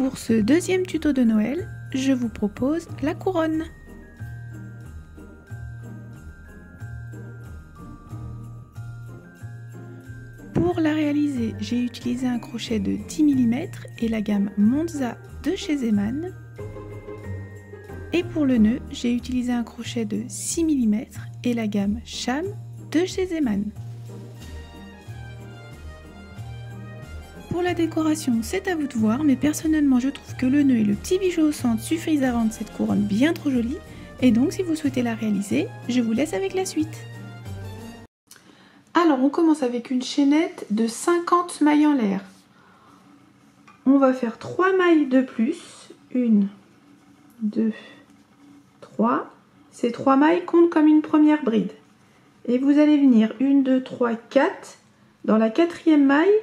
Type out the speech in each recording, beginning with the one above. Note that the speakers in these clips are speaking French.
Pour ce deuxième tuto de Noël, je vous propose la couronne. Pour la réaliser, j'ai utilisé un crochet de 10 mm et la gamme Monza de chez Zeman. Et pour le nœud, j'ai utilisé un crochet de 6 mm et la gamme Cham de chez Zeman. Pour la décoration, c'est à vous de voir, mais personnellement je trouve que le nœud et le petit bijou au centre suffisent à rendre cette couronne bien trop jolie. Et donc si vous souhaitez la réaliser, je vous laisse avec la suite. Alors on commence avec une chaînette de 50 mailles en l'air. On va faire 3 mailles de plus. 1, 2, 3. Ces 3 mailles comptent comme une première bride. Et vous allez venir 1, 2, 3, 4 dans la 4e maille.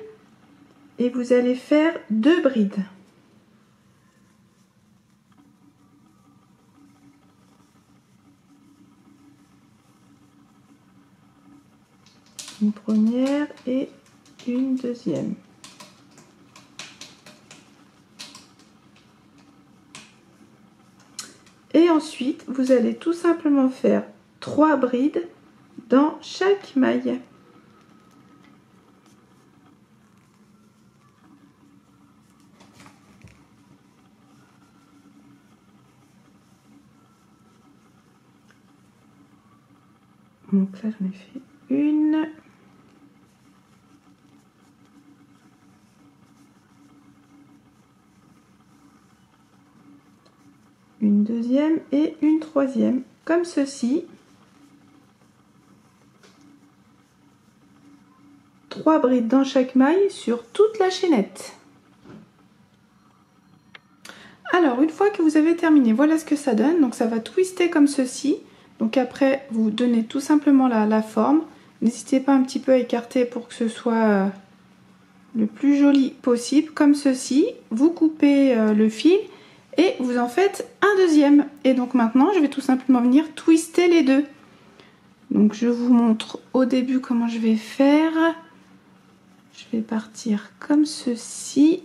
Et vous allez faire 2 brides. Une première et une deuxième. Et ensuite, vous allez tout simplement faire 3 brides dans chaque maille. Donc là, j'en ai fait une. Une deuxième et une troisième, comme ceci. 3 brides dans chaque maille sur toute la chaînette. Alors, une fois que vous avez terminé, voilà ce que ça donne. Donc ça va twister comme ceci. Donc après, vous donnez tout simplement la forme. N'hésitez pas un petit peu à écarter pour que ce soit le plus joli possible, comme ceci. Vous coupez le fil et vous en faites un deuxième. Et donc maintenant, je vais tout simplement venir twister les deux. Donc je vous montre au début comment je vais faire. Je vais partir comme ceci.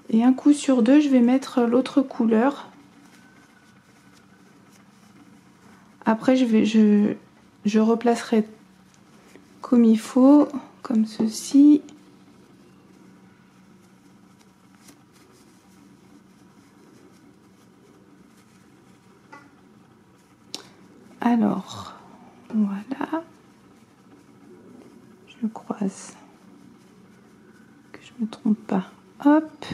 Et un coup sur deux, je vais mettre l'autre couleur. Après, je replacerai comme il faut, comme ceci. Alors, voilà. Je croise. Que je me trompe pas. Hop.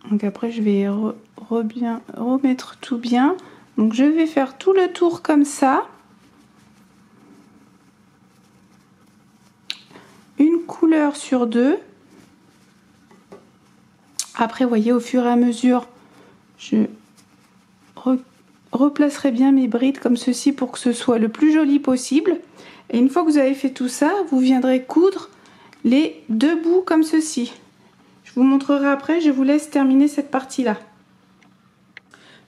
Donc après je vais remettre tout bien. Donc je vais faire tout le tour comme ça. Une couleur sur deux. Après vous voyez au fur et à mesure je replacerai bien mes brides comme ceci pour que ce soit le plus joli possible. Et une fois que vous avez fait tout ça, vous viendrez coudre les deux bouts comme ceci. Je vous montrerai après, je vous laisse terminer cette partie-là.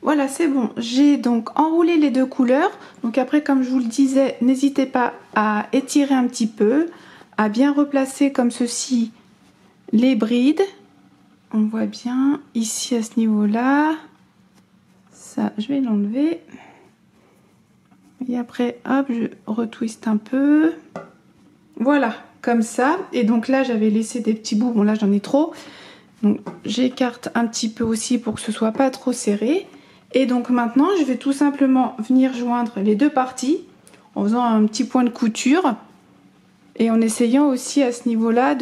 Voilà, c'est bon. J'ai donc enroulé les deux couleurs. Donc après, comme je vous le disais, n'hésitez pas à étirer un petit peu, à bien replacer comme ceci les brides. On voit bien ici à ce niveau-là. Ça, je vais l'enlever. Et après, hop, je retwiste un peu. Voilà, comme ça. Et donc là, j'avais laissé des petits bouts. Bon, là, j'en ai trop. Donc j'écarte un petit peu aussi pour que ce soit pas trop serré. Et donc maintenant je vais tout simplement venir joindre les deux parties en faisant un petit point de couture et en essayant aussi à ce niveau là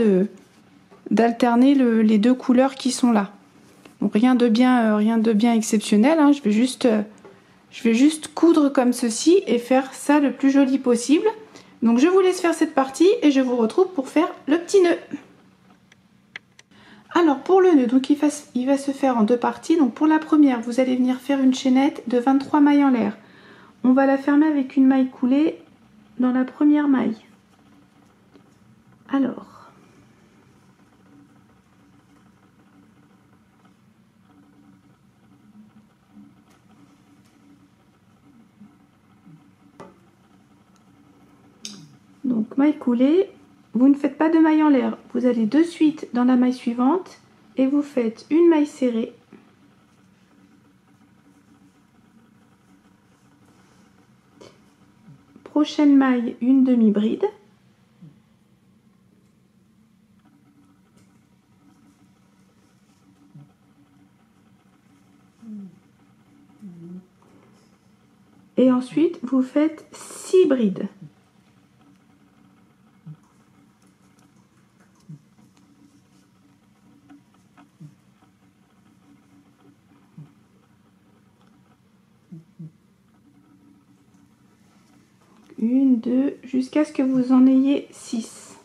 d'alterner les deux couleurs qui sont là. Donc rien de bien exceptionnel, hein. Je vais juste coudre comme ceci et faire ça le plus joli possible. Donc je vous laisse faire cette partie et je vous retrouve pour faire le petit nœud. Alors pour le nœud, donc il va se faire en deux parties. Donc pour la première, vous allez venir faire une chaînette de 23 mailles en l'air. On va la fermer avec une maille coulée dans la première maille. Alors, Donc maille coulée, vous ne faites pas de maille en l'air, vous allez de suite dans la maille suivante et vous faites une maille serrée, prochaine maille une demi-bride, et ensuite vous faites 6 brides. Une, deux, jusqu'à ce que vous en ayez 6.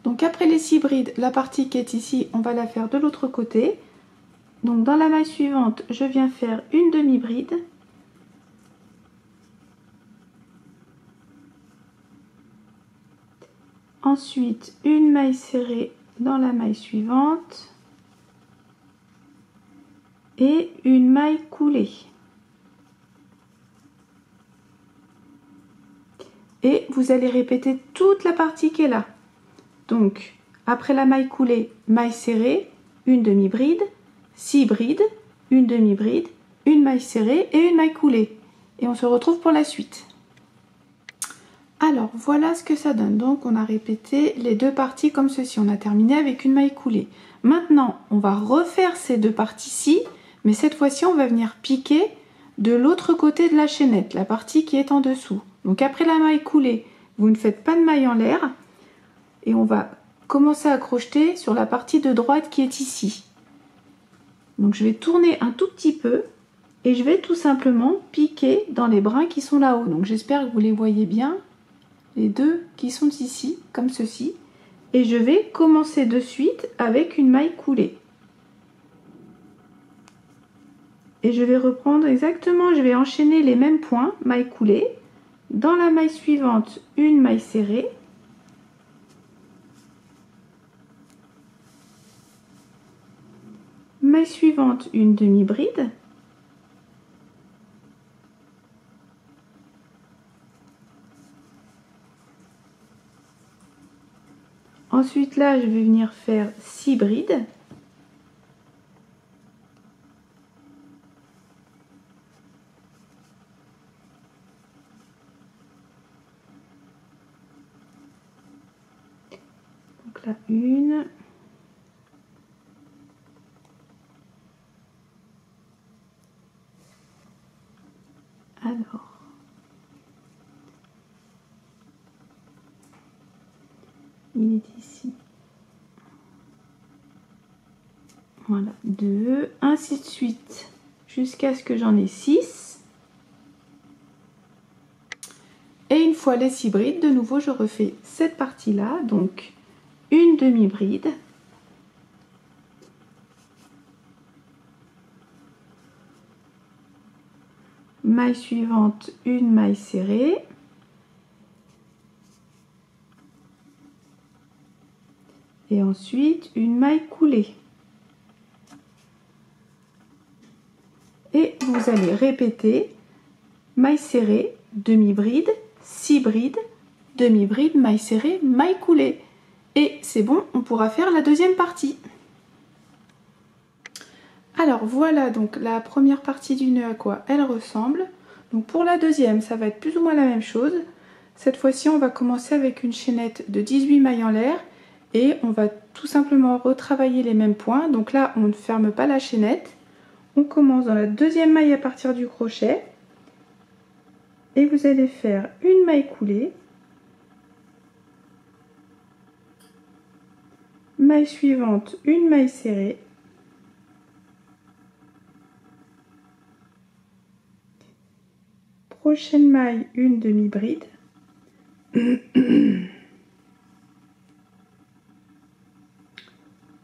Donc après les 6 brides, la partie qui est ici, on va la faire de l'autre côté. Donc dans la maille suivante, je viens faire une demi-bride. Ensuite, une maille serrée dans la maille suivante. Et une maille coulée. Et vous allez répéter toute la partie qui est là. Donc, après la maille coulée, maille serrée, une demi-bride, 6 brides, une demi-bride, une maille serrée et une maille coulée. Et on se retrouve pour la suite. Alors, voilà ce que ça donne. Donc, on a répété les deux parties comme ceci. On a terminé avec une maille coulée. Maintenant, on va refaire ces deux parties-ci, mais cette fois-ci, on va venir piquer de l'autre côté de la chaînette, la partie qui est en dessous. Donc après la maille coulée, vous ne faites pas de maille en l'air et on va commencer à crocheter sur la partie de droite qui est ici. Donc je vais tourner un tout petit peu et je vais tout simplement piquer dans les brins qui sont là-haut. Donc j'espère que vous les voyez bien, les deux qui sont ici, comme ceci. Et je vais commencer de suite avec une maille coulée. Et je vais reprendre exactement, je vais enchaîner les mêmes points, maille coulée. Dans la maille suivante, une maille serrée. Maille suivante, une demi-bride. Ensuite là, je vais venir faire 6 brides. Donc là, une. Alors. Il est ici. Voilà, 2, ainsi de suite, jusqu'à ce que j'en ai 6. Et une fois les 6 brides, de nouveau, je refais cette partie-là, donc une demi-bride. Maille suivante, une maille serrée. Et ensuite, une maille coulée. Et vous allez répéter maille serrée, demi-bride, 6 brides, demi-bride, maille serrée, maille coulée. Et c'est bon, on pourra faire la deuxième partie. Alors voilà donc la première partie du nœud à quoi elle ressemble. Donc pour la deuxième, ça va être plus ou moins la même chose. Cette fois-ci, on va commencer avec une chaînette de 18 mailles en l'air et on va tout simplement retravailler les mêmes points. Donc là, on ne ferme pas la chaînette. On commence dans la deuxième maille à partir du crochet et vous allez faire une maille coulée, maille suivante, une maille serrée, prochaine maille, une demi-bride,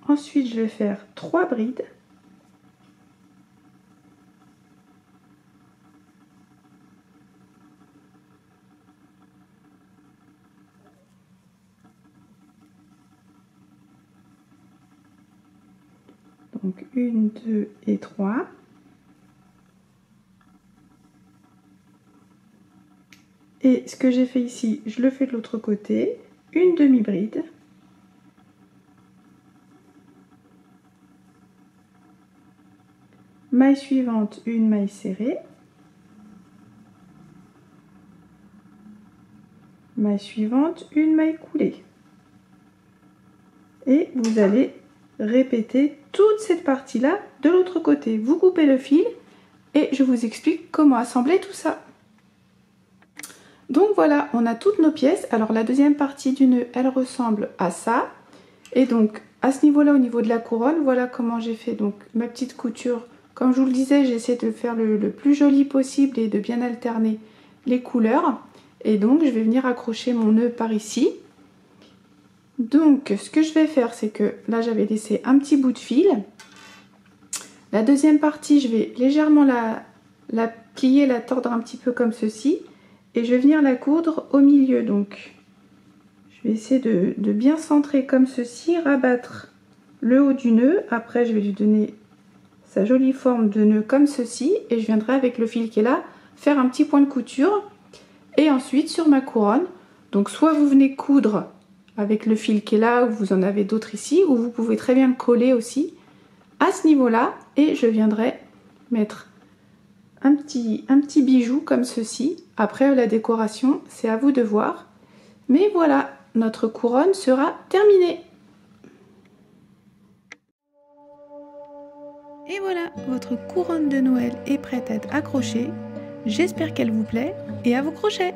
ensuite je vais faire 3 brides, donc 1, 2 et 3. Et ce que j'ai fait ici, je le fais de l'autre côté, une demi-bride. Maille suivante, une maille serrée. Maille suivante, une maille coulée. Et vous allez répéter toute cette partie-là de l'autre côté. Vous coupez le fil et je vous explique comment assembler tout ça. Donc voilà, on a toutes nos pièces. Alors la deuxième partie du nœud, elle ressemble à ça. Et donc à ce niveau-là, au niveau de la couronne, voilà comment j'ai fait donc ma petite couture. Comme je vous le disais, j'essaie de faire le plus joli possible et de bien alterner les couleurs. Et donc je vais venir accrocher mon nœud par ici. Donc ce que je vais faire, c'est que là j'avais laissé un petit bout de fil. La deuxième partie, je vais légèrement la plier, la tordre un petit peu comme ceci. Et je vais venir la coudre au milieu. Donc je vais essayer de bien centrer comme ceci, rabattre le haut du nœud. Après je vais lui donner sa jolie forme de nœud comme ceci. Et je viendrai avec le fil qui est là faire un petit point de couture. Et ensuite sur ma couronne, donc soit vous venez coudre avec le fil qui est là, ou vous en avez d'autres ici, ou vous pouvez très bien le coller aussi à ce niveau-là. Et je viendrai mettre un petit bijou comme ceci. Après la décoration, c'est à vous de voir. Mais voilà, notre couronne sera terminée. Et voilà, votre couronne de Noël est prête à être accrochée. J'espère qu'elle vous plaît et à vos crochets!